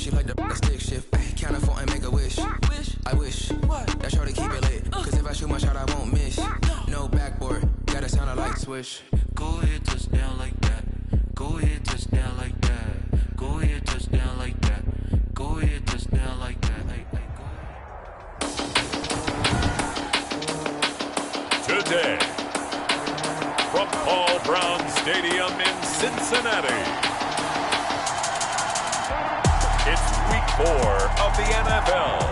she like the stick shift. Ay, count a phone and make a wish. I wish that shorty keep it lit. Cause if I shoot my shot, I won't miss. No backboard, gotta sound a light switch. Go ahead, touch down like that. Go ahead, touch down like that. Go ahead, touch down like that. Go ahead, touch down like that. Today, from Paul Brown Stadium in Cincinnati, it's Week 4 of the NFL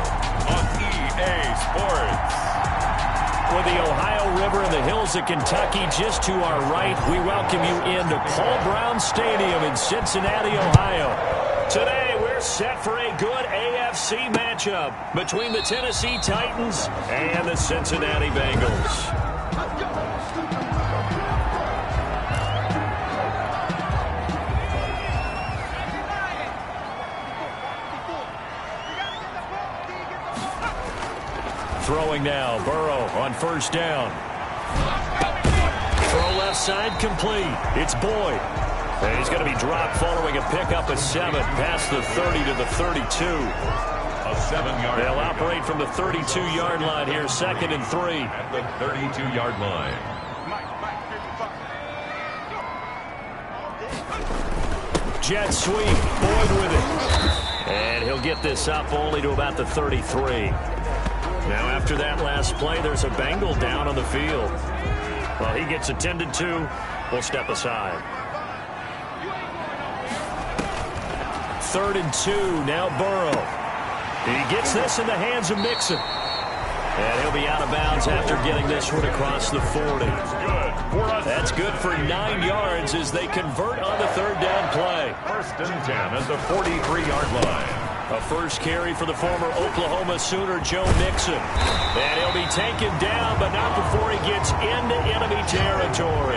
on EA Sports. With the Ohio River and the hills of Kentucky just to our right, we welcome you into Paul Brown Stadium in Cincinnati, Ohio. Today, we're set for a good AFC matchup between the Tennessee Titans and the Cincinnati Bengals. Throwing now, Burrow on first down. Throw left side complete. It's Boyd. And he's going to be dropped following a pickup of 7 past the 30 to the 32. A 7-yard. They'll operate from the 32-yard line here, 2nd and 3. At the 32-yard line. Jet sweep. Boyd with it. And he'll get this up only to about the 33. Now, after that last play, there's a Bengal down on the field. Well, he gets attended to. We'll step aside. 3rd and 2. Now Burrow. He gets this in the hands of Mixon. And he'll be out of bounds after getting this one across the 40. That's good for 9 yards as they convert on the 3rd down play. 1st and 10 at the 43-yard line. A first carry for the former Oklahoma Sooner, Joe Mixon. And he'll be taken down, but not before he gets into enemy territory.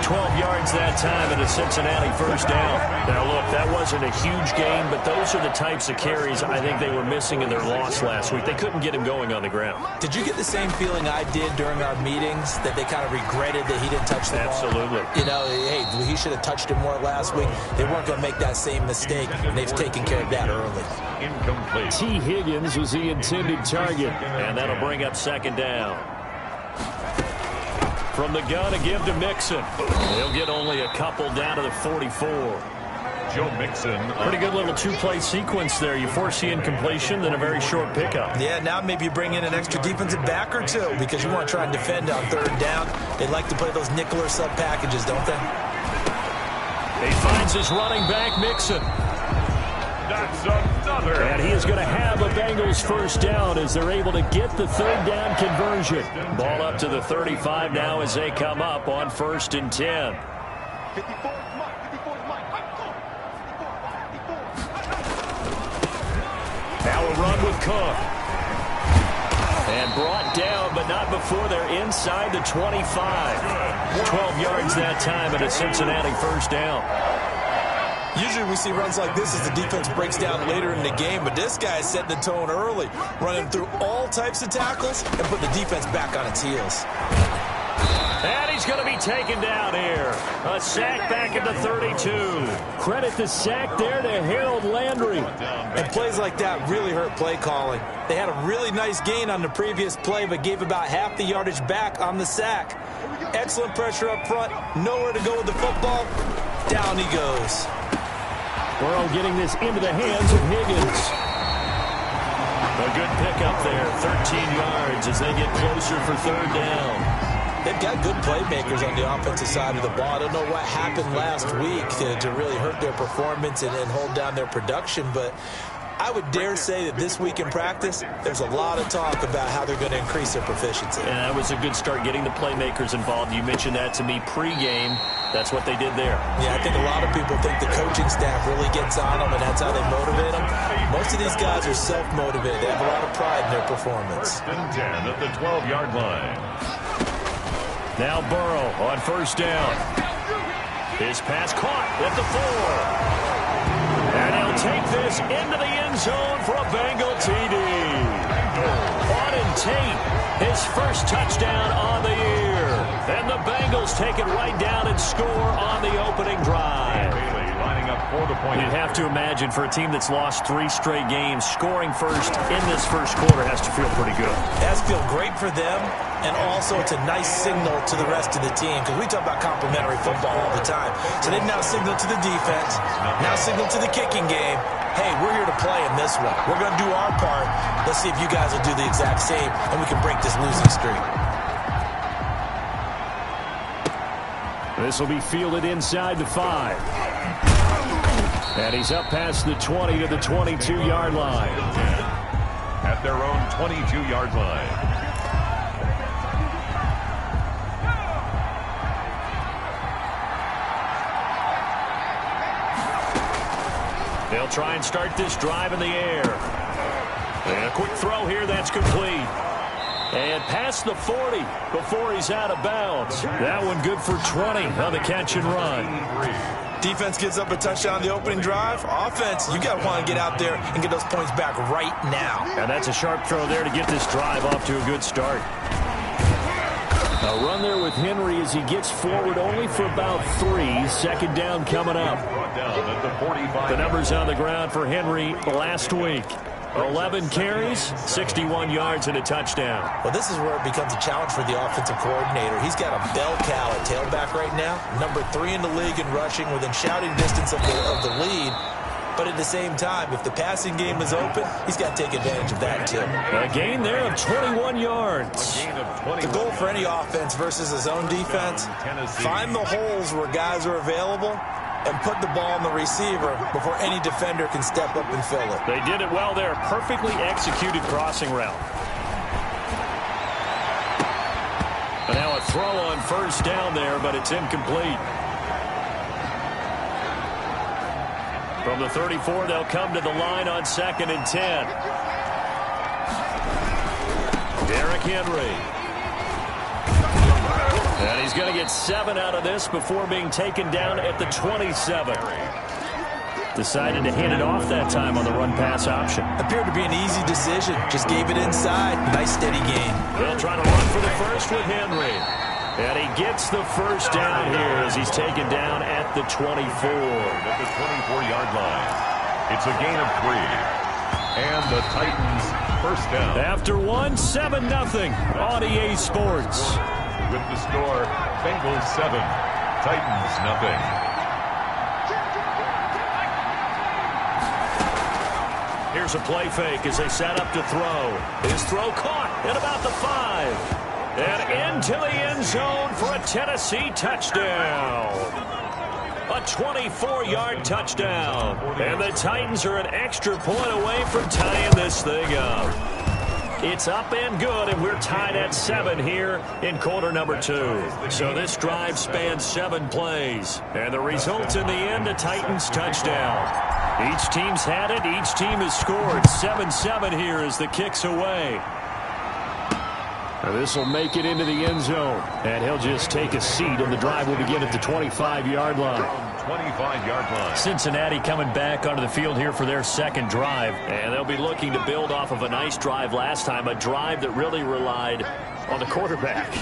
12 yards that time and a Cincinnati first down. Now, look, that wasn't a huge gain, but those are the types of carries I think they were missing in their loss last week. They couldn't get him going on the ground. Did you get the same feeling I did during our meetings, that they kind of regretted that he didn't touch the ball? Absolutely. You know, hey, he should have touched it more last week. They weren't going to make that same mistake, and they've taken care of that early. Incomplete. T. Higgins was the intended target, and that'll bring up 2nd down. From the gun, a give to Mixon. He'll get only a couple down to the 44. Joe Mixon. Pretty good little 2-play sequence there. You force the incompletion, then a very short pickup. Yeah, now maybe you bring in an extra defensive back or 2 because you want to try and defend on 3rd down. They like to play those nickel or sub packages, don't they? He finds his running back, Mixon. That's another. And he is going to have a Bengals first down as they're able to get the 3rd down conversion. Ball up to the 35 now as they come up on 1st and 10. Now a run with Cook. And brought down, but not before they're inside the 25. 12 yards that time and a Cincinnati first down. Usually we see runs like this as the defense breaks down later in the game, but this guy is setting the tone early, running through all types of tackles and putting the defense back on its heels. And he's going to be taken down here. A sack back at the 32. Credit the sack there to Harold Landry. And plays like that really hurt play calling. They had a really nice gain on the previous play, but gave about half the yardage back on the sack. Excellent pressure up front. Nowhere to go with the football. Down he goes. Burrow getting this into the hands of Higgins. A good pickup there, 13 yards as they get closer for 3rd down. They've got good playmakers on the offensive side of the ball. I don't know what happened last week to really hurt their performance and hold down their production, but I would dare say that this week in practice, there's a lot of talk about how they're going to increase their proficiency. And that was a good start, getting the playmakers involved. You mentioned that to me pregame. That's what they did there. Yeah, I think a lot of people think the coaching staff really gets on them, and that's how they motivate them. Most of these guys are self-motivated. They have a lot of pride in their performance. 1st and 10 at the 12-yard line. Now Burrow on first down. His pass caught at the 4. And he'll take this into the end zone for a Bengal TD. Auden Tate, his first touchdown on the year. And the Bengals take it right down and score on the opening drive. Bailey lining up up for the point. You'd have to imagine for a team that's lost 3 straight games, scoring first in this first quarter has to feel pretty good. It has to feel great for them, and also it's a nice signal to the rest of the team, because we talk about complementary football all the time. So they've now signaled to the defense, now signaled to the kicking game, hey, we're here to play in this one. We're going to do our part. Let's see if you guys will do the exact same, and we can break this losing streak. This will be fielded inside the 5. And he's up past the 20 to the 22-yard line. At their own 22-yard line. They'll try and start this drive in the air. And a quick throw here, that's complete. And past the 40 before he's out of bounds. That one good for 20 on the catch and run. Defense gives up a touchdown on the opening drive. Offense, you got to want to get out there and get those points back right now. And that's a sharp throw there to get this drive off to a good start. A run there with Henry as he gets forward only for about 3. Second down coming up. The numbers on the ground for Henry last week. 11 carries, 61 yards, and a touchdown. Well, this is where it becomes a challenge for the offensive coordinator. He's got a bell cow at tailback right now, number 3 in the league in rushing, within shouting distance of the lead. But at the same time, if the passing game is open, he's got to take advantage of that, too. A gain there of 21 yards. The goal for any offense versus his own defense, find the holes where guys are available and put the ball on the receiver before any defender can step up and fill it. They did it well there. Perfectly executed crossing route. And now a throw on first down there, but it's incomplete. From the 34, they'll come to the line on 2nd and 10. Derrick Henry. And he's going to get 7 out of this before being taken down at the 27. Decided to hand it off that time on the run-pass option. Appeared to be an easy decision. Just gave it inside. Nice, steady gain. They'll try to run for the first with Henry. And he gets the first down here as he's taken down at the 24. At the 24-yard line. It's a gain of 3. And the Titans first down. After 7-0 on EA Sports. With the score, Bengals 7, Titans nothing. Here's a play fake as they set up to throw. His throw caught at about the 5. And into the end zone for a Tennessee touchdown. A 24-yard touchdown. And the Titans are an extra point away from tying this thing up. It's up and good, and we're tied at 7 here in quarter number 2. So this drive spans 7 plays. And the result in the end, a Titans touchdown. Each team's had it. Each team has scored. 7-7 here as the kick's away. This will make it into the end zone. And he'll just take a seat, and the drive will begin at the 25-yard line. 25-yard line. Cincinnati coming back onto the field here for their second drive. And they'll be looking to build off of a nice drive last time, a drive that really relied on the quarterback.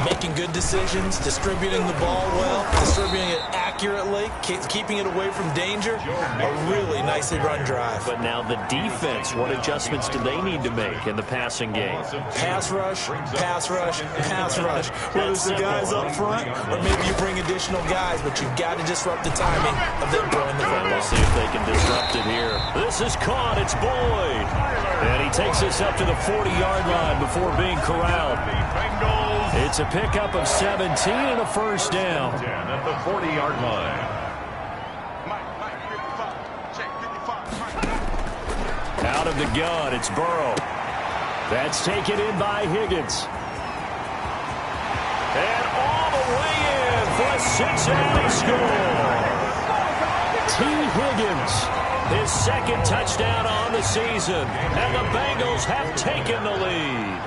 Making good decisions, distributing the ball well, distributing it accurately, keeping it away from danger. A really nicely run drive. But now the defense, what adjustments do they need to make in the passing game? Pass rush, pass rush, pass rush. Whether it's the guys up front or maybe you bring additional guys, but you've got to disrupt the timing of them throwing the football. We'll see if they can disrupt it here. This is caught. It's Boyd. And he takes us up to the 40-yard line before being corralled. It's a pickup of 17 and a first down. At the 40-yard line. Out of the gun, it's Burrow. That's taken in by Higgins. And all the way in for a Cincinnati score. T. Higgins, his second touchdown on the season. And the Bengals have taken the lead.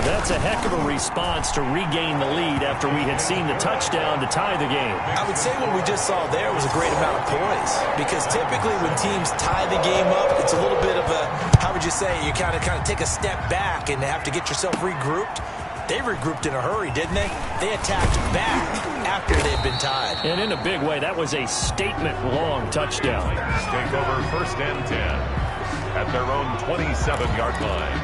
That's a heck of a response to regain the lead after we had seen the touchdown to tie the game. I would say what we just saw there was a great amount of poise, because typically when teams tie the game up, it's a little bit of a, how would you say, you kind of take a step back and have to get yourself regrouped. They regrouped in a hurry, didn't they? They attacked back after they've been tied. And in a big way, that was a statement-long touchdown. Take over 1st and 10 at their own 27-yard line.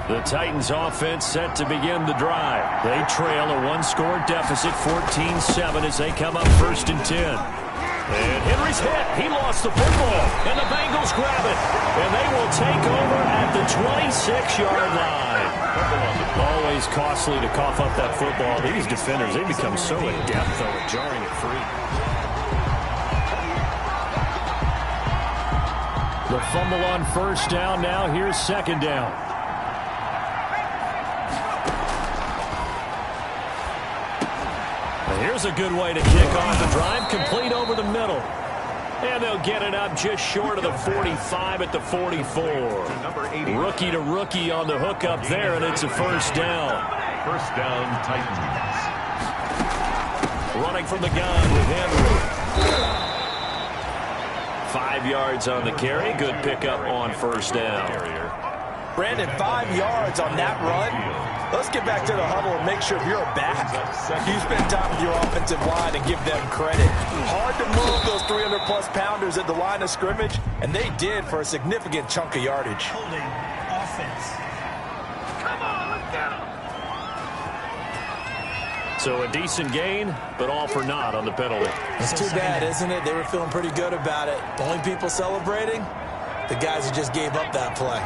The Titans offense set to begin the drive. They trail a one-score deficit, 14-7, as they come up 1st and 10. And Henry's hit. He lost the football. And the Bengals grab it. And they will take over at the 26-yard line. Always costly to cough up that football. These defenders, they become so adept, though, at jarring it free. The fumble on 1st down. Now here's 2nd down. Here's a good way to kick off the drive, complete over the middle. And they'll get it up just short of the 45 at the 44. Rookie to rookie on the hook up there, and it's a 1st down. 1st down, Titans. Running from the gun with Henry. 5 yards on the carry. Good pickup on 1st down. Brandon, 5 yards on that run. Let's get back to the huddle and make sure if you're a back, you spend time with your offensive line and give them credit. Hard to move those 300-plus pounders at the line of scrimmage, and they did for a significant chunk of yardage. Holding offense. Come on, let's go. So a decent gain, but all for naught on the penalty. It's too bad, isn't it? They were feeling pretty good about it. The only people celebrating, the guys who just gave up that play.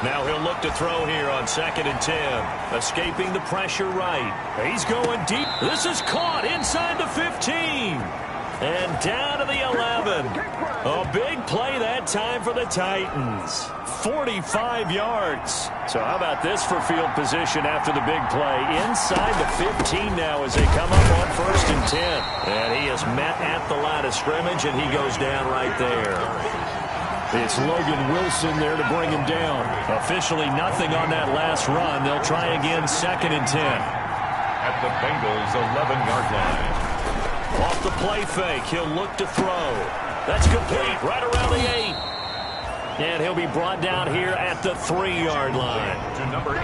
Now he'll look to throw here on 2nd and 10. Escaping the pressure right. He's going deep. This is caught inside the 15. And down to the 11. A big play that time for the Titans. 45 yards. So how about this for field position after the big play? Inside the 15 now as they come up on 1st and 10. And he is met at the line of scrimmage, and he goes down right there. It's Logan Wilson there to bring him down. Officially nothing on that last run. They'll try again 2nd and 10. At the Bengals' 11-yard line. Off the play fake, he'll look to throw. That's complete, right around the 8. And he'll be brought down here at the 3-yard line.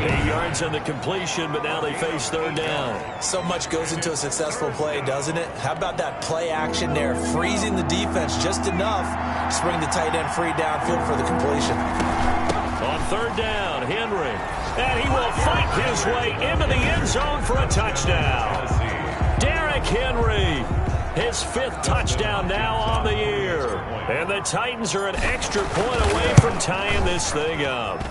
8 yards on the completion, but now they face 3rd down. So much goes into a successful play, doesn't it? How about that play action there, freezing the defense just enough to bring the tight end free downfield for the completion. On 3rd down, Henry. And he will fight his way into the end zone for a touchdown. Derrick Henry. His 5th touchdown now on the year. And the Titans are an extra point away from tying this thing up.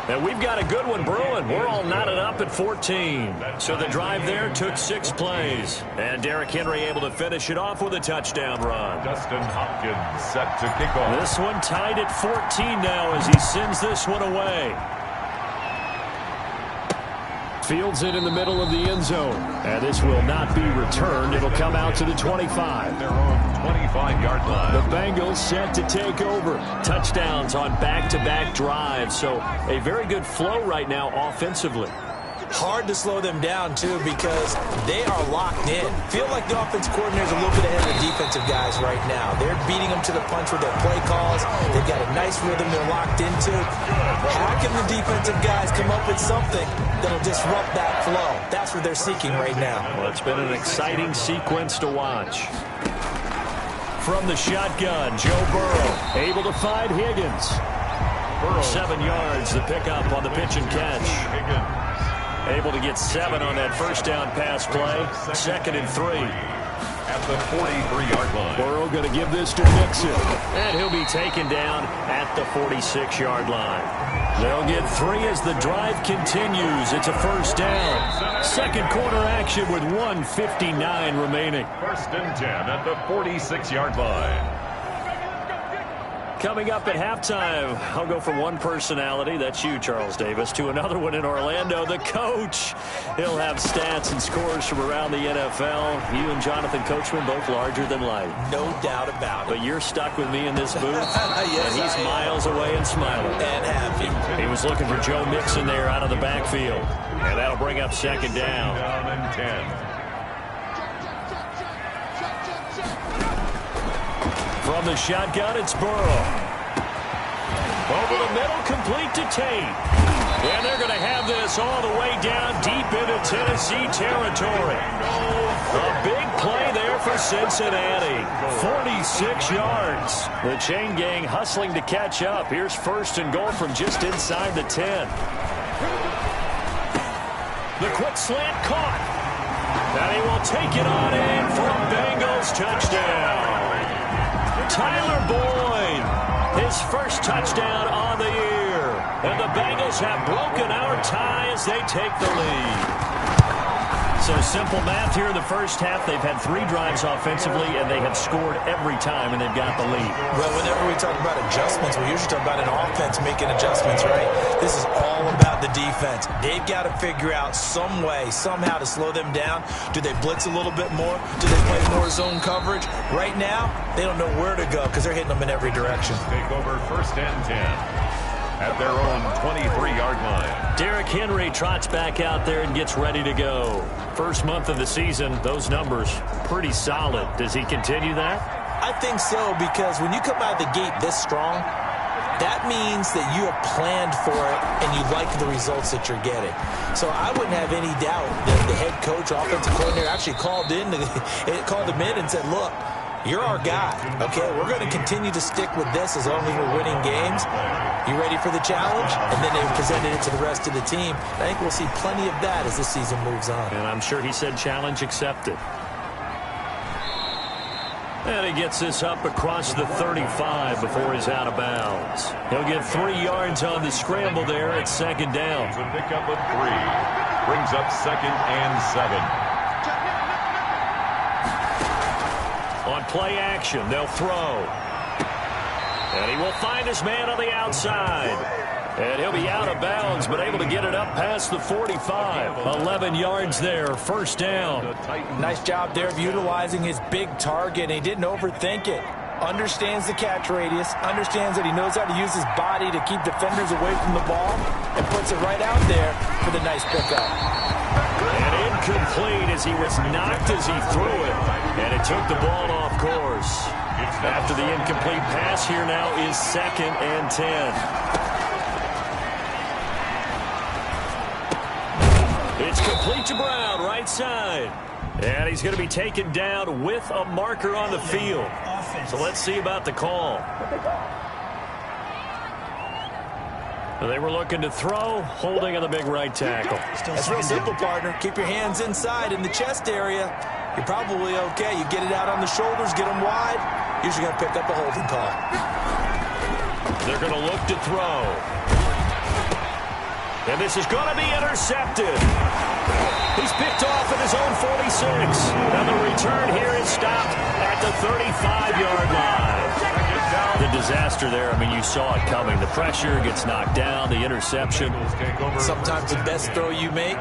And we've got a good one brewing. We're all knotted up at 14. So the drive there took 6 plays. And Derrick Henry able to finish it off with a touchdown run. Dustin Hopkins set to kick off. This one tied at 14 now as he sends this one away. Fields it in the middle of the end zone. And this will not be returned. It'll come out to the 25. Their own 25-yard line. The Bengals set to take over. Touchdowns on back-to-back drives. So a very good flow right now offensively. Hard to slow them down, too, because they are locked in. Feel like the offensive coordinator is a little bit ahead of the defensive guys right now. They're beating them to the punch with their play calls. They've got a nice rhythm they're locked into. How can the defensive guys come up with something that'll disrupt that flow? That's what they're seeking right now. Well, it's been an exciting sequence to watch. From the shotgun, Joe Burrow able to find Higgins. 7 yards, the pickup on the pitch and catch. Able to get 7 on that 1st down pass play. 2nd and 3. At the 43-yard line. Burrow going to give this to Mixon. And he'll be taken down at the 46-yard line. They'll get 3 as the drive continues. It's a 1st down. 2nd quarter action with 1:59 remaining. 1st and 10 at the 46-yard line. Coming up at halftime, I'll go from one personality, that's you, Charles Davis, to another one in Orlando, the coach. He'll have stats and scores from around the NFL. You and Jonathan Coachman, both larger than life. No doubt about it. But you're stuck with me in this booth, yes, and he's miles away and smiling. And happy. He was looking for Joe Mixon there out of the backfield. And that'll bring up 2nd down. Down and 10. From the shotgun, it's Burrow. Over the middle, complete to Tate. And they're going to have this all the way down deep into Tennessee territory. A big play there for Cincinnati. 46 yards. The chain gang hustling to catch up. Here's first and goal from just inside the 10. The quick slant caught. And he will take it on in for a Bengals touchdown. Tyler Boyd, his first touchdown on the year. And the Bengals have broken our tie as they take the lead. So simple math here in the first half. They've had 3 drives offensively, and they have scored every time, and they've got the lead. Well, whenever we talk about adjustments, we usually talk about an offense making adjustments, right? This is all about the defense. They've got to figure out some way, somehow to slow them down. Do they blitz a little bit more? Do they play more zone coverage? Right now, they don't know where to go because they're hitting them in every direction. Take over first and 10 at their own 23-yard line. Derrick Henry trots back out there and gets ready to go. First month of the season, those numbers pretty solid. Does he continue that? I think so, because when you come out of the gate this strong, that means that you have planned for it and you like the results that you're getting. So I wouldn't have any doubt that the head coach, offensive coordinator, actually called him in and said, look, you're our guy, okay? We're going to continue to stick with this as long as we're winning games. You ready for the challenge? And then they presented it to the rest of the team. I think we'll see plenty of that as the season moves on. And I'm sure he said challenge accepted. And he gets this up across the 35 before he's out of bounds. He'll get 3 yards on the scramble there at second down. It's a pickup of 3. Brings up second and 7. On play action, they'll throw. And he will find his man on the outside. And he'll be out of bounds, but able to get it up past the 45. 11 yards there, first down. Nice job there of utilizing his big target, and he didn't overthink it. Understands the catch radius, understands that he knows how to use his body to keep defenders away from the ball, and puts it right out there for the nice pickup. And incomplete as he was knocked as he threw it. And it took the ball off course. After the incomplete pass, here now is second and 10. It's complete to Brown, right side. And he's going to be taken down with a marker on the field. So let's see about the call. They were looking to throw, holding on the big right tackle. That's real simple, partner. Keep your hands inside in the chest area. You're probably okay. You get it out on the shoulders, get them wide. Usually going to pick up a holding call. They're going to look to throw. And this is going to be intercepted. He's picked off at his own 46. And the return here is stopped at the 35-yard line. The disaster there, I mean, you saw it coming. The pressure gets knocked down, the interception. Sometimes the best throw you make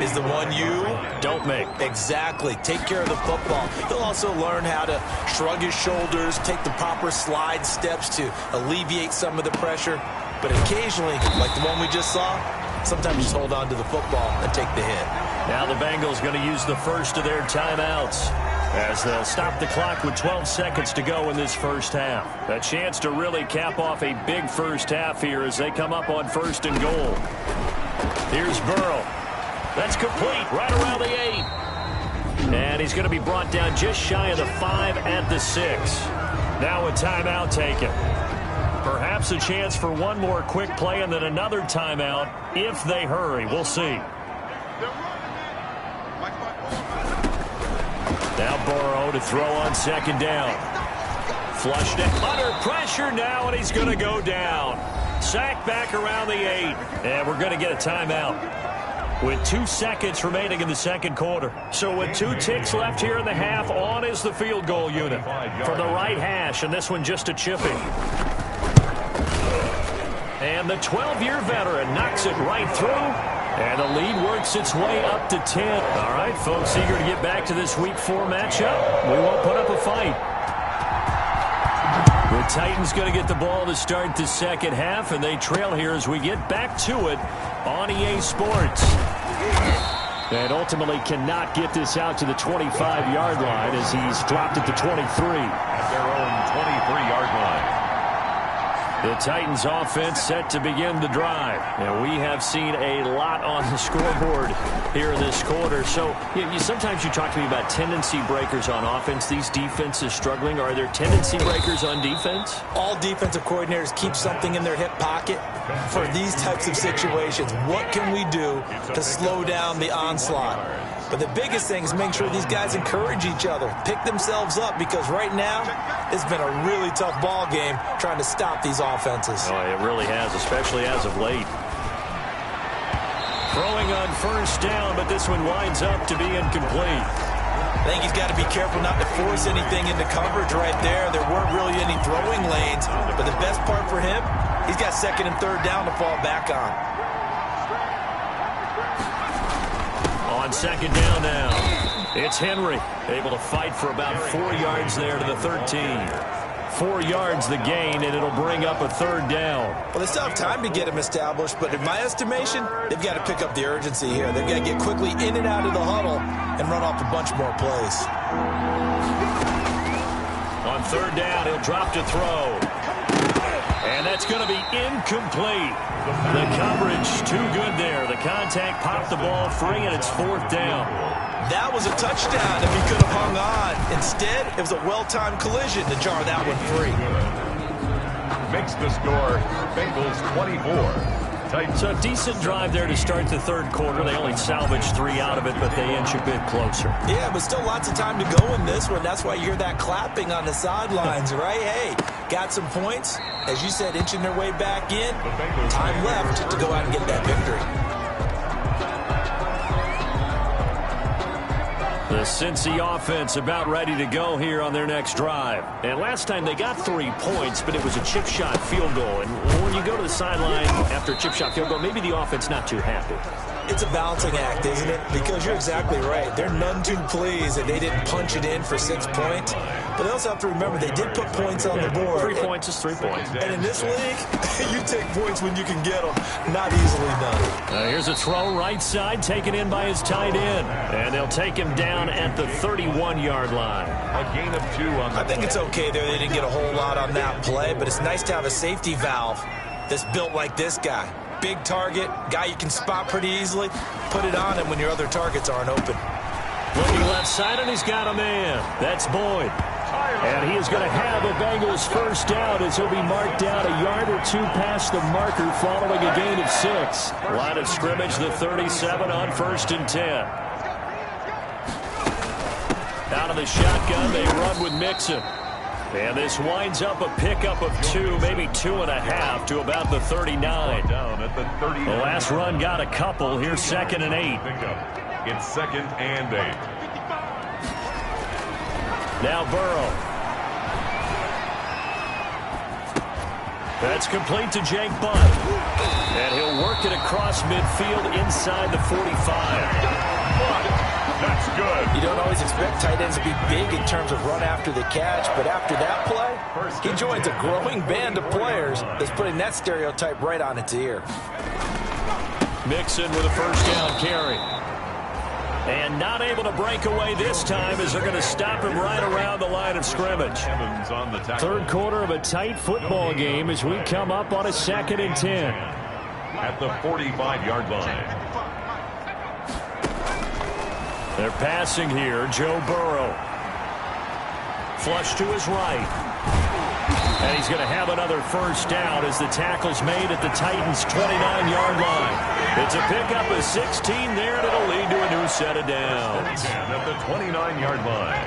is the one you don't make. Exactly. Take care of the football. He'll also learn how to shrug his shoulders, take the proper slide steps to alleviate some of the pressure. But occasionally, like the one we just saw, sometimes just hold on to the football and take the hit. Now the Bengals going to use the first of their timeouts as they'll stop the clock with 12 seconds to go in this first half. A chance to really cap off a big first half here as they come up on first and goal. Here's Burrow. That's complete right around the 8. And he's going to be brought down just shy of the 5 at the 6. Now a timeout taken. Perhaps a chance for one more quick play and then another timeout if they hurry. We'll see. Now Burrow to throw on second down. Flushed it under pressure now, and he's going to go down. Sacked back around the 8. And we're going to get a timeout with 2 seconds remaining in the second quarter. So with 2 ticks left here in the half, on is the field goal unit from the right hash, and this one just a chipping. And the 12-year veteran knocks it right through. And the lead works its way up to 10. All right, folks, eager to get back to this Week 4 matchup. We won't put up a fight. The Titans going to get the ball to start the second half, and they trail here as we get back to it on EA Sports. And ultimately cannot get this out to the 25-yard line as he's dropped it to 23. At their own 23-yard line. The Titans offense set to begin the drive. And we have seen a lot on the scoreboard here in this quarter. So sometimes you talk to me about tendency breakers on offense. These defenses struggling. Are there tendency breakers on defense? All defensive coordinators keep something in their hip pocket for these types of situations. What can we do to slow down the onslaught? But the biggest thing is make sure these guys encourage each other, pick themselves up, because right now it's been a really tough ball game trying to stop these offenses. Oh, it really has, especially as of late. Throwing on first down, but this one winds up to be incomplete. I think he's got to be careful not to force anything into coverage right there. There weren't really any throwing lanes, but the best part for him, he's got second and third down to fall back on. On second down now, it's Henry, able to fight for about 4 yards there to the 13. 4 yards the gain, and it'll bring up a third down. Well, they still have time to get him established, but in my estimation, they've got to pick up the urgency here. They've got to get quickly in and out of the huddle and run off a bunch more plays. On third down, he'll drop to throw. And that's going to be incomplete. The coverage too good there. The contact popped the ball free, and it's fourth down. That was a touchdown if he could have hung on. Instead, it was a well-timed collision to jar that one free. Makes the score Bengals 24. So a decent drive there to start the third quarter. They only salvaged 3 out of it, but they inch a bit closer. Yeah, but still lots of time to go in this one. That's why you hear that clapping on the sidelines, right? Hey, got some points. As you said, inching their way back in. Time left to go out and get that victory. The Cincy offense about ready to go here on their next drive. And last time they got 3 points, but it was a chip shot field goal. And when you go to the sideline after a chip shot field goal, maybe the offense not too happy. It's a balancing act, isn't it? Because you're exactly right. They're none too pleased that they didn't punch it in for 6 points. But they also have to remember they did put points on the board. 3 points is 3 points. And in this league, you take points when you can get them. Not easily done. Here's a throw right side taken in by his tight end. And they'll take him down at the 31-yard line. A gain of 2 on the I think it's okay there. They didn't get a whole lot on that play, but it's nice to have a safety valve that's built like this guy. Big target, guy you can spot pretty easily. Put it on him when your other targets aren't open. Looking left side, and he's got a man. That's Boyd. And he is going to have a Bengals first down as he'll be marked down a yard or 2 past the marker following a gain of 6. Line of scrimmage, the 37 on 1st and 10. Out of the shotgun, they run with Mixon. And this winds up a pickup of 2, maybe 2.5 to about the 39. Down at the 39. The last run got a couple. Here's 2nd and 8. It's 2nd and 8. Now Burrow. That's complete to Jake Butt. And he'll work it across midfield inside the 45. That's good. You don't always expect tight ends to be big in terms of run after the catch, but after that play, he joins a growing band of players that's putting that stereotype right on its ear. Mixon with a first down carry. And not able to break away this time as they're going to stop him right around the line of scrimmage. On the tackle. Third quarter of a tight football game as we come up on a 2nd and 10. At the 45-yard line. They're passing here. Joe Burrow. Flush to his right. And he's going to have another first down as the tackle's made at the Titans' 29-yard line. It's a pickup of 16 there, and it'll lead to a new set of downs. At the 29-yard line.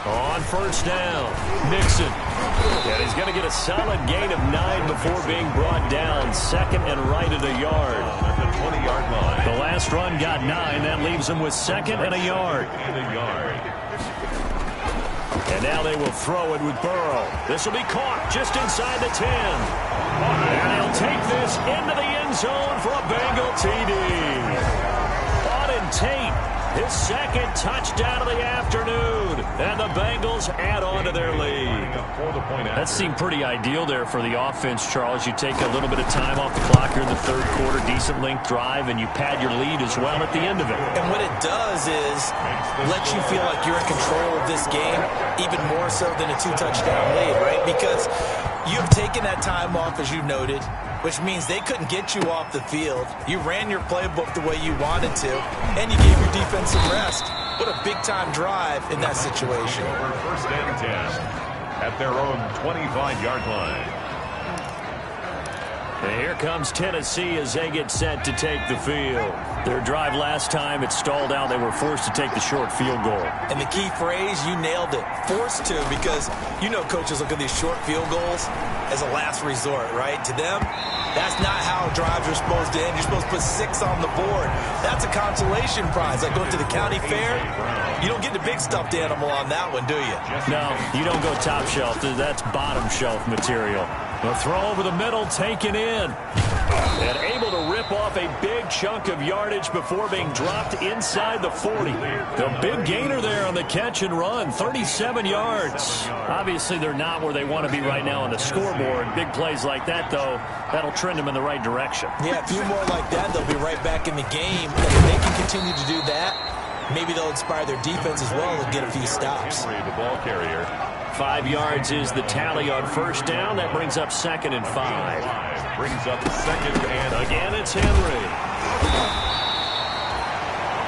On first down, Mixon. And he's going to get a solid gain of 9 before being brought down. 2nd and right at a yard. At the 20-yard line. The last run got 9. That leaves him with 2nd and a yard. And now they will throw it with Burrow. This will be caught just inside the 10. And he'll take this into the end zone for a Bengal TD. Auden Tate his second touchdown of the afternoon. And the Bengals add on to their lead. That seemed pretty ideal there for the offense, Charles. You take a little bit of time off the clock here in the third quarter, decent length drive, and you pad your lead as well at the end of it. And what it does is let you feel like you're in control of this game, even more so than a 2-touchdown lead, right? Because you've taken that time off, as you noted, which means they couldn't get you off the field. You ran your playbook the way you wanted to, and you gave your defense some rest. What a big-time drive in that situation. First and 10 at their own 25-yard line. And here comes Tennessee as they get set to take the field. Their drive last time, it stalled out. They were forced to take the short field goal. And the key phrase, you nailed it. Forced to, because you know coaches look at these short field goals as a last resort, right? To them, that's not how drives are supposed to end. You're supposed to put 6 on the board. That's a consolation prize. Like going to the county fair, you don't get the big stuffed animal on that one, do you? No, you don't go top shelf. That's bottom shelf material. The throw over the middle, taken in. And able to rip off a big chunk of yardage before being dropped inside the 40. The big gainer there on the catch and run, 37 yards. Obviously, they're not where they want to be right now on the scoreboard. Big plays like that, though, that'll trend them in the right direction. Yeah, a few more like that, they'll be right back in the game. And if they can continue to do that, maybe they'll inspire their defense as well and get a few stops. The ball carrier. 5 yards is the tally on first down. That brings up 2nd and 5. Brings up 2nd and again, it's Henry.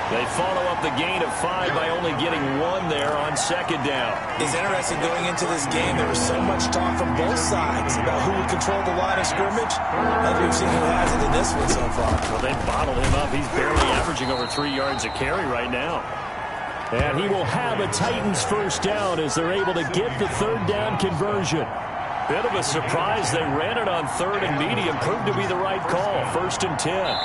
They follow up the gain of 5 by only getting 1 there on 2nd down. It's interesting going into this game. There was so much talk from both sides about who would control the line of scrimmage. And we've seen who has it in this one so far. Well, they bottled him up. He's barely averaging over 3 yards a carry right now. And he will have a Titans first down as they're able to get the 3rd down conversion. Bit of a surprise. They ran it on 3rd and medium. Proved to be the right call. 1st and 10.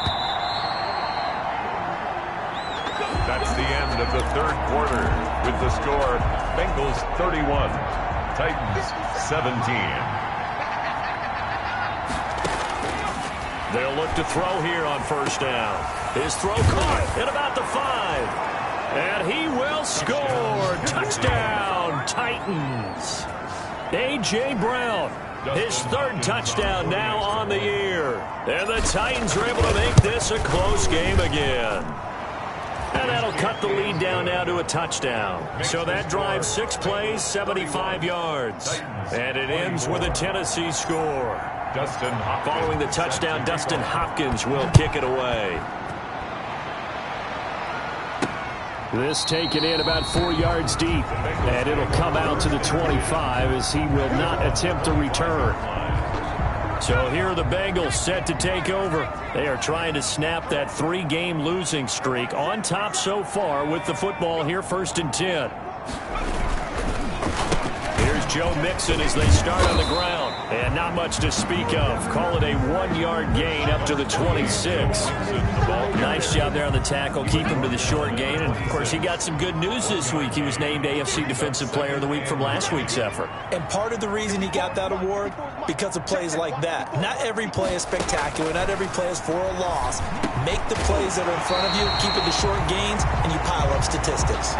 that's the end of the third quarter with the score Bengals 31, Titans 17. They'll look to throw here on first down. His throw caught at about the 5. And he will score. Touchdown, Titans. A.J. Brown, his 3rd touchdown now on the year. And the Titans are able to make this a close game again. And that'll cut the lead down now to a touchdown. So that drives 6 plays, 75 yards. And it ends with a Tennessee score. Following the touchdown, Dustin Hopkins will kick it away. This taken in about 4 yards deep, and it'll come out to the 25 as he will not attempt to return. So here are the Bengals set to take over. They are trying to snap that 3-game losing streak on top so far with the football here, 1st and 10. Here's Joe Mixon as they start on the ground. And not much to speak of. Call it a 1-yard gain up to the 26. Nice job there on the tackle. Keep him to the short gain. And, of course, he got some good news this week. He was named AFC Defensive Player of the Week from last week's effort. And part of the reason he got that award, because of plays like that. Not every play is spectacular. Not every play is for a loss. Make the plays that are in front of you, keep it to short gains, and you pile up statistics.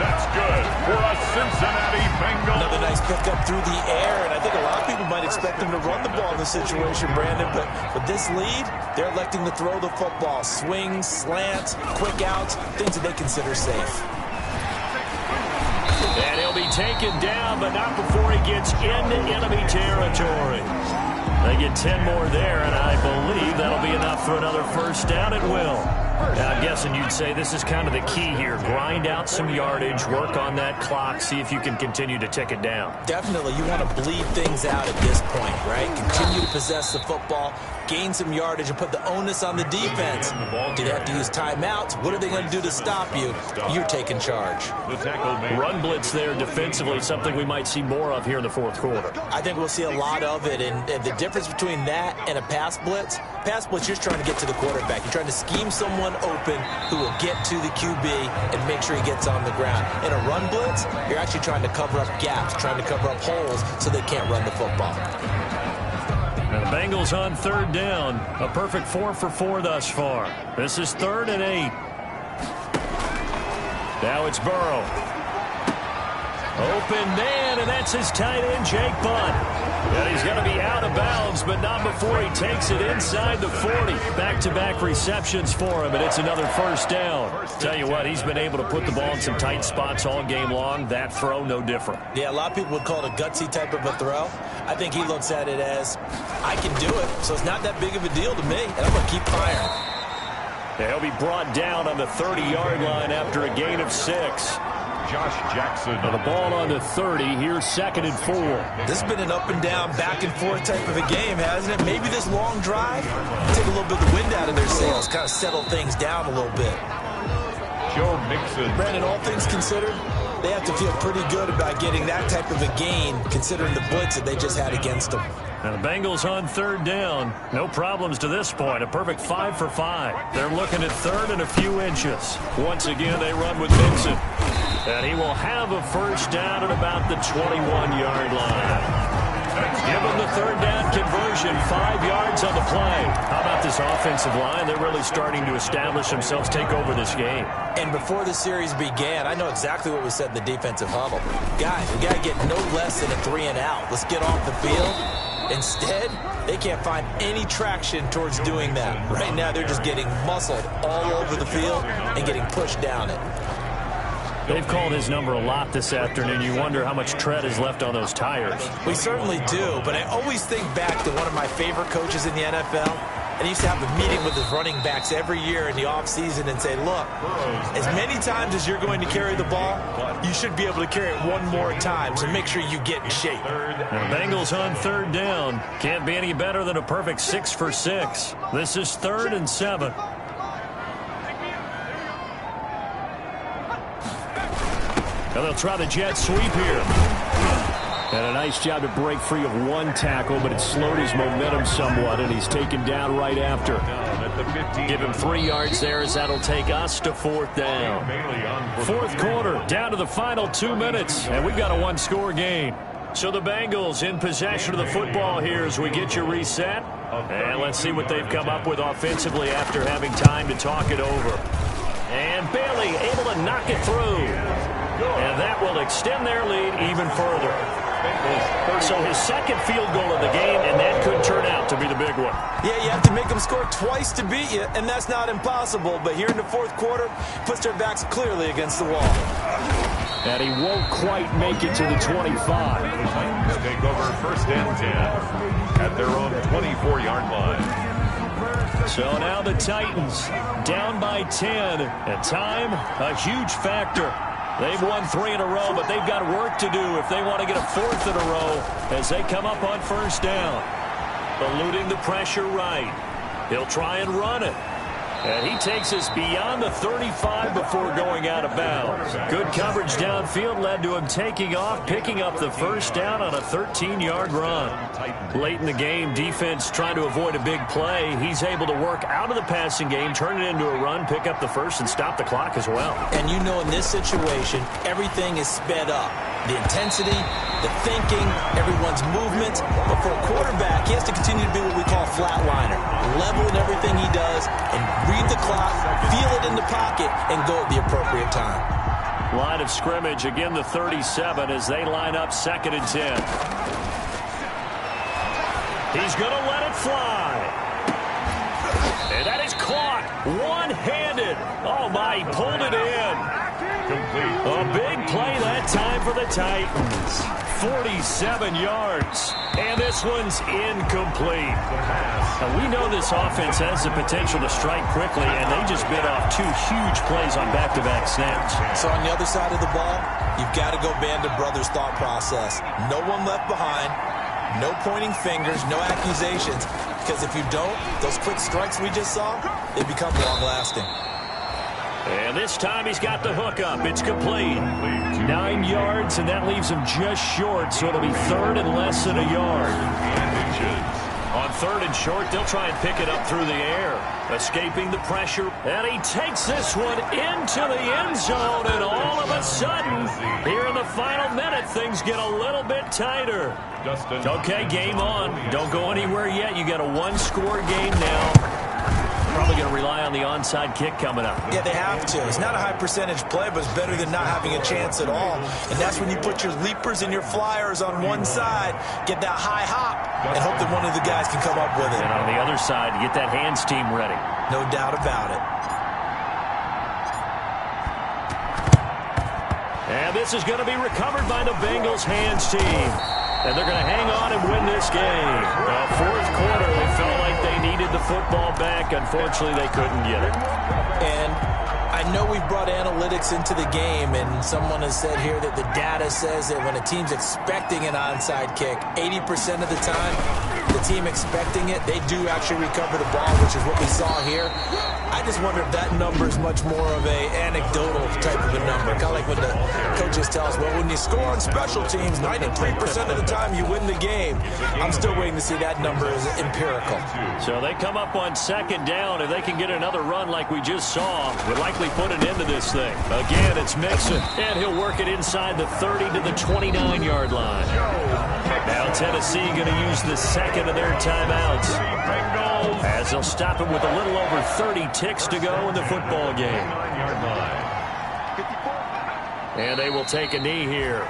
That's good for a Cincinnati Bengals. Another nice pickup through the air, and I think a lot of people might expect them to run the ball in this situation, Brandon, but with this lead, they're electing to throw the football. Swings, slants, quick outs, things that they consider safe. And he'll be taken down, but not before he gets into enemy territory. They get 10 more there, and I believe that'll be enough for another first down. It will. Now, I'm guessing you'd say this is kind of the key here. Grind out some yardage, work on that clock, see if you can continue to tick it down. Definitely. You want to bleed things out at this point, right? Continue to possess the football, gain some yardage, and put the onus on the defense. Do they have to use timeouts? What are they going to do to stop you? You're taking charge. Run blitz there defensively, something we might see more of here in the fourth quarter. I think we'll see a lot of it, and the difference between that and a pass blitz, you're trying to get to the quarterback. You're trying to scheme someone open who will get to the QB and make sure he gets on the ground. In a run blitz, you're actually trying to cover up gaps, trying to cover up holes so they can't run the football. Now the Bengals on 3rd down. A perfect 4 for 4 thus far. This is 3rd and 8. Now it's Burrow. Open man, and that's his tight end, Jake Butt. And he's going to be out of bounds, but not before he takes it inside the 40. Back-to-back receptions for him, and it's another first down. Tell you what, he's been able to put the ball in some tight spots all game long. That throw, no different. Yeah, a lot of people would call it a gutsy type of a throw. I think he looks at it as, I can do it, so it's not that big of a deal to me, and I'm going to keep firing. He'll be brought down on the 30-yard line after a gain of 6. Josh Jackson. And the ball on the 30. Here's 2nd and 4. This has been an up-and-down, back-and-forth type of a game, hasn't it? Maybe this long drive take a little bit of the wind out of their sails, kind of settle things down a little bit. Joe Mixon. Brandon, all things considered, they have to feel pretty good about getting that type of a gain, considering the blitz that they just had against them. And the Bengals on 3rd down. No problems to this point. A perfect 5 for 5. They're looking at 3rd and a few inches. Once again, they run with Mixon. And he will have a first down at about the 21-yard line. Give him the 3rd down conversion. 5 yards on the play. How about this offensive line? They're really starting to establish themselves, take over this game. And before the series began, I know exactly what was said in the defensive huddle. Guys, we got to get no less than a 3 and out. Let's get off the field. Instead, they can't find any traction towards doing that. Right now, they're just getting muscled all over the field and getting pushed down it. They've called his number a lot this afternoon. You wonder how much tread is left on those tires. We certainly do, but I always think back to one of my favorite coaches in the NFL, and he used to have a meeting with his running backs every year in the offseason and say, look, as many times as you're going to carry the ball, you should be able to carry it one more time, so make sure you get in shape. And the Bengals on 3rd down. Can't be any better than a perfect 6 for 6. This is 3rd and 7. And they'll try the jet sweep here. And a nice job to break free of one tackle, but it slowed his momentum somewhat, and he's taken down right after. Give him 3 yards there, as that'll take us to 4th down. 4th quarter, down to the final 2 minutes, and we've got a one-score game. So the Bengals in possession of the football here as we get you reset. And let's see what they've come up with offensively after having time to talk it over. And Bailey able to knock it through. And that will extend their lead even further. So his 2nd field goal of the game, and that could turn out to be the big one. Yeah, you have to make them score twice to beat you, and that's not impossible. But here in the 4th quarter, puts their backs clearly against the wall. And he won't quite make it to the 25. Titans take over 1st and 10 at their own 24-yard line. So now the Titans down by 10. And time, a huge factor. They've won 3 in a row, but they've got work to do if they want to get a 4th in a row as they come up on 1st down. Eluding the pressure right. He'll try and run it. And he takes us beyond the 35 before going out of bounds. Good coverage downfield led to him taking off, picking up the 1st down on a 13-yard run. Late in the game, defense trying to avoid a big play. He's able to work out of the passing game, turn it into a run, pick up the 1st, and stop the clock as well. And you know in this situation, everything is sped up. The intensity, the thinking, everyone's movement. But for a quarterback, he has to continue to be what we call a flatliner. Level in everything he does and read the clock, feel it in the pocket, and go at the appropriate time. Line of scrimmage, again the 37 as they line up 2nd and 10. He's going to let it fly. And that is caught one-handed. Oh, my, he pulled it in. Complete. A big play that time for the Titans. 47 yards. And this one's incomplete. Now, we know this offense has the potential to strike quickly, and they just bit off 2 huge plays on back-to-back snaps. So on the other side of the ball, you've got to go Band of Brothers thought process. No one left behind. No pointing fingers, no accusations. Because if you don't, those quick strikes we just saw, they become long-lasting. And this time he's got the hook up. It's complete. 9 yards, and that leaves him just short, so it'll be 3rd and less than a yard. On 3rd and short, they'll try and pick it up through the air. Escaping the pressure, and he takes this one into the end zone, and all of a sudden, here in the final minute, things get a little bit tighter. Okay, game on. Don't go anywhere yet. You got a one-score game now. probably going to rely on the onside kick coming up. Yeah, they have to. It's not a high percentage play, but it's better than not having a chance at all. And that's when you put your leapers and your flyers on one side, get that high hop, and hope that one of the guys can come up with it. And on the other side, get that hands team ready. No doubt about it. And this is going to be recovered by the Bengals hands team. And they're going to hang on and win this game. Fourth quarter, they felt like they needed the football back. Unfortunately, they couldn't get it. And I know we've brought analytics into the game, and someone has said here that the data says that when a team's expecting an onside kick, 80% of the time, the team expecting it, they do actually recover the ball, which is what we saw here. I just wonder if that number is much more of a anecdotal type of a number. Kind of like when the coaches tell us, well, when you score on special teams, 93% of the time you win the game. I'm still waiting to see that number is empirical. So they come up on second down. If they can get another run like we just saw, would likely put an end to this thing. Again, it's Mixon, and he'll work it inside the 30 to the 29-yard line. Now Tennessee going to use the second of their timeouts, as they'll stop it with a little over 30 ticks to go in the football game. And they will take a knee here.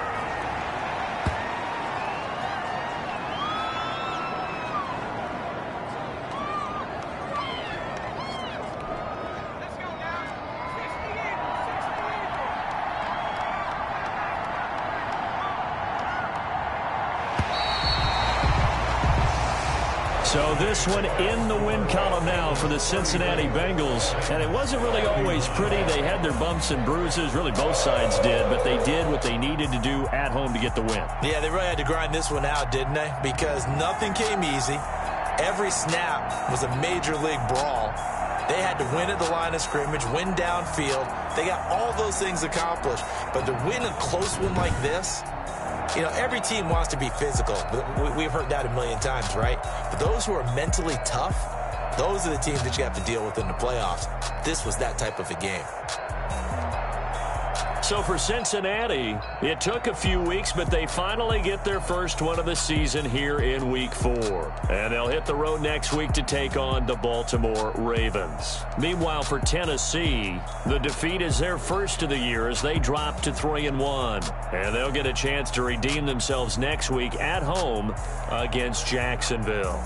So this one in the win column now for the Cincinnati Bengals. And it wasn't really always pretty. They had their bumps and bruises. Really, both sides did. But they did what they needed to do at home to get the win. Yeah, they really had to grind this one out, didn't they? Because nothing came easy. Every snap was a major league brawl. They had to win at the line of scrimmage, win downfield. They got all those things accomplished. But to win a close one like this, you know, every team wants to be physical. We've heard that a million times, right? But those who are mentally tough, those are the teams that you have to deal with in the playoffs. This was that type of a game. So for Cincinnati, it took a few weeks, but they finally get their first one of the season here in Week 4. And they'll hit the road next week to take on the Baltimore Ravens. Meanwhile, for Tennessee, the defeat is their first of the year as they drop to 3-1. And they'll get a chance to redeem themselves next week at home against Jacksonville.